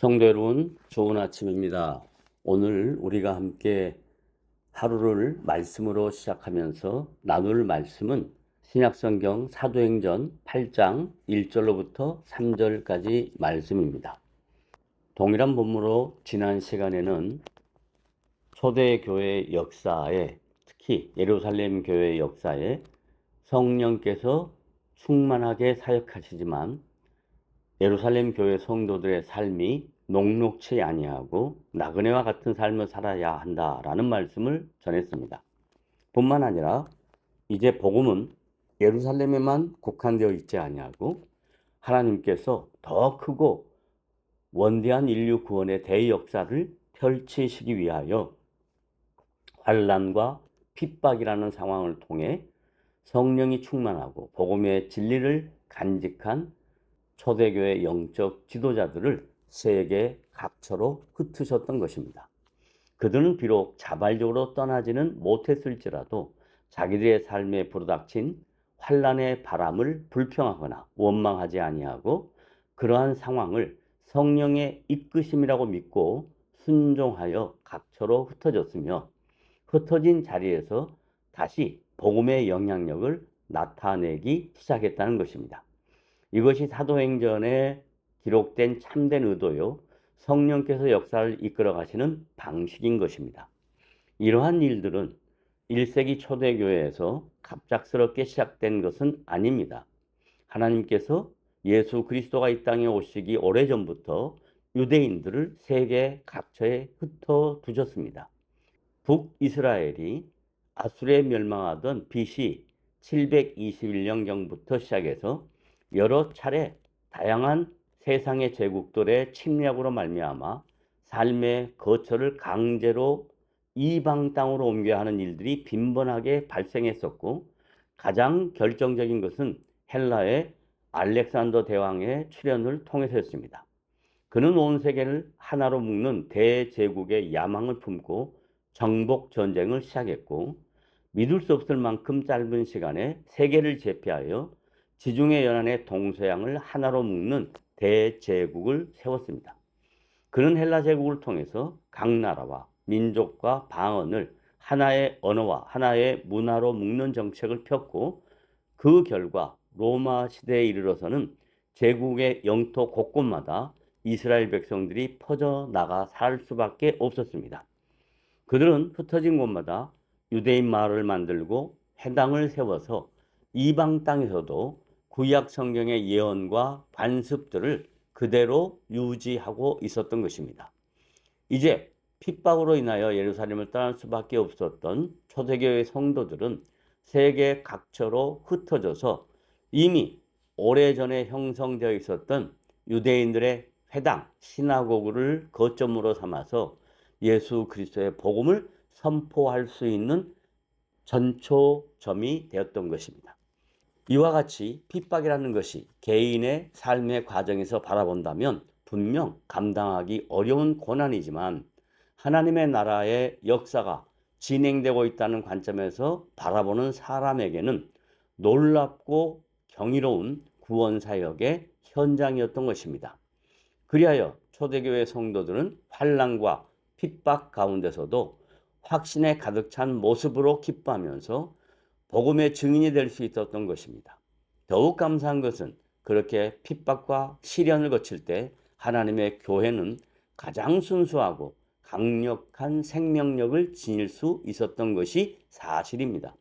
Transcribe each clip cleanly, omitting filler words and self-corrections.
성도 여러분, 좋은 아침입니다. 오늘 우리가 함께 하루를 말씀으로 시작하면서 나눌 말씀은 신약성경 사도행전 8장 1절로부터 3절까지 말씀입니다. 동일한 본문으로 지난 시간에는 초대교회 역사에, 특히 예루살렘 교회 역사에 성령께서 충만하게 사역하시지만 예루살렘 교회 성도들의 삶이 녹록치 아니하고 나그네와 같은 삶을 살아야 한다라는 말씀을 전했습니다. 뿐만 아니라 이제 복음은 예루살렘에만 국한되어 있지 아니하고 하나님께서 더 크고 원대한 인류 구원의 대역사를 펼치시기 위하여 환난과 핍박이라는 상황을 통해 성령이 충만하고 복음의 진리를 간직한 초대교회 영적 지도자들을 세계 각처로 흩으셨던 것입니다. 그들은 비록 자발적으로 떠나지는 못했을지라도 자기들의 삶에 불어닥친 환난의 바람을 불평하거나 원망하지 아니하고 그러한 상황을 성령의 이끄심이라고 믿고 순종하여 각처로 흩어졌으며 흩어진 자리에서 다시 복음의 영향력을 나타내기 시작했다는 것입니다. 이것이 사도행전에 기록된 참된 의도요, 성령께서 역사를 이끌어 가시는 방식인 것입니다. 이러한 일들은 1세기 초대교회에서 갑작스럽게 시작된 것은 아닙니다. 하나님께서 예수 그리스도가 이 땅에 오시기 오래전부터 유대인들을 세계 각처에 흩어 두셨습니다. 북이스라엘이 아수르에 멸망하던 BC 721년경부터 시작해서 여러 차례 다양한 세상의 제국들의 침략으로 말미암아 삶의 거처를 강제로 이방 땅으로 옮겨야 하는 일들이 빈번하게 발생했었고, 가장 결정적인 것은 헬라의 알렉산더 대왕의 출현을 통해서였습니다. 그는 온 세계를 하나로 묶는 대제국의 야망을 품고 정복 전쟁을 시작했고, 믿을 수 없을 만큼 짧은 시간에 세계를 제패하여 지중해 연안의 동서양을 하나로 묶는 대제국을 세웠습니다. 그는 헬라 제국을 통해서 각 나라와 민족과 방언을 하나의 언어와 하나의 문화로 묶는 정책을 폈고, 그 결과 로마 시대에 이르러서는 제국의 영토 곳곳마다 이스라엘 백성들이 퍼져나가 살 수밖에 없었습니다. 그들은 흩어진 곳마다 유대인 마을을 만들고 회당을 세워서 이방 땅에서도 구약 성경의 예언과 관습들을 그대로 유지하고 있었던 것입니다. 이제 핍박으로 인하여 예루살렘을 떠날 수밖에 없었던 초대교회 성도들은 세계 각처로 흩어져서 이미 오래전에 형성되어 있었던 유대인들의 회당, 시나고그를 거점으로 삼아서 예수 그리스도의 복음을 선포할 수 있는 전초점이 되었던 것입니다. 이와 같이 핍박이라는 것이 개인의 삶의 과정에서 바라본다면 분명 감당하기 어려운 고난이지만, 하나님의 나라의 역사가 진행되고 있다는 관점에서 바라보는 사람에게는 놀랍고 경이로운 구원사역의 현장이었던 것입니다. 그리하여 초대교회 성도들은 환난과 핍박 가운데서도 확신에 가득 찬 모습으로 기뻐하면서 복음의 증인이 될 수 있었던 것입니다. 더욱 감사한 것은 그렇게 핍박과 시련을 거칠 때 하나님의 교회는 가장 순수하고 강력한 생명력을 지닐 수 있었던 것이 사실입니다.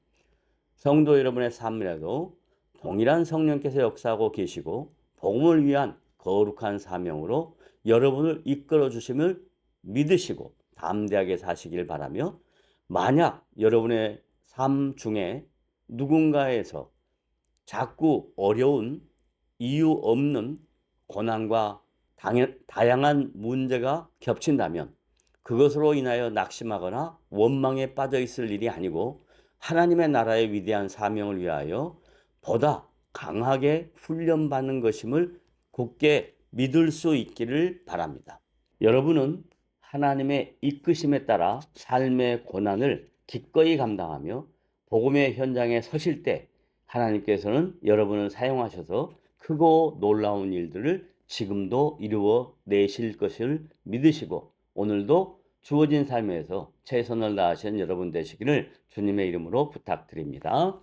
성도 여러분의 삶이라도 동일한 성령께서 역사하고 계시고 복음을 위한 거룩한 사명으로 여러분을 이끌어 주심을 믿으시고 담대하게 사시길 바라며, 만약 여러분의 삶 중에 누군가에서 자꾸 어려운 이유 없는 고난과 다양한 문제가 겹친다면 그것으로 인하여 낙심하거나 원망에 빠져 있을 일이 아니고 하나님의 나라의 위대한 사명을 위하여 보다 강하게 훈련받는 것임을 굳게 믿을 수 있기를 바랍니다. 여러분은 하나님의 이끄심에 따라 삶의 고난을 기꺼이 감당하며 복음의 현장에 서실 때 하나님께서는 여러분을 사용하셔서 크고 놀라운 일들을 지금도 이루어 내실 것을 믿으시고 오늘도 주어진 삶에서 최선을 다하시는 여러분 되시기를 주님의 이름으로 부탁드립니다.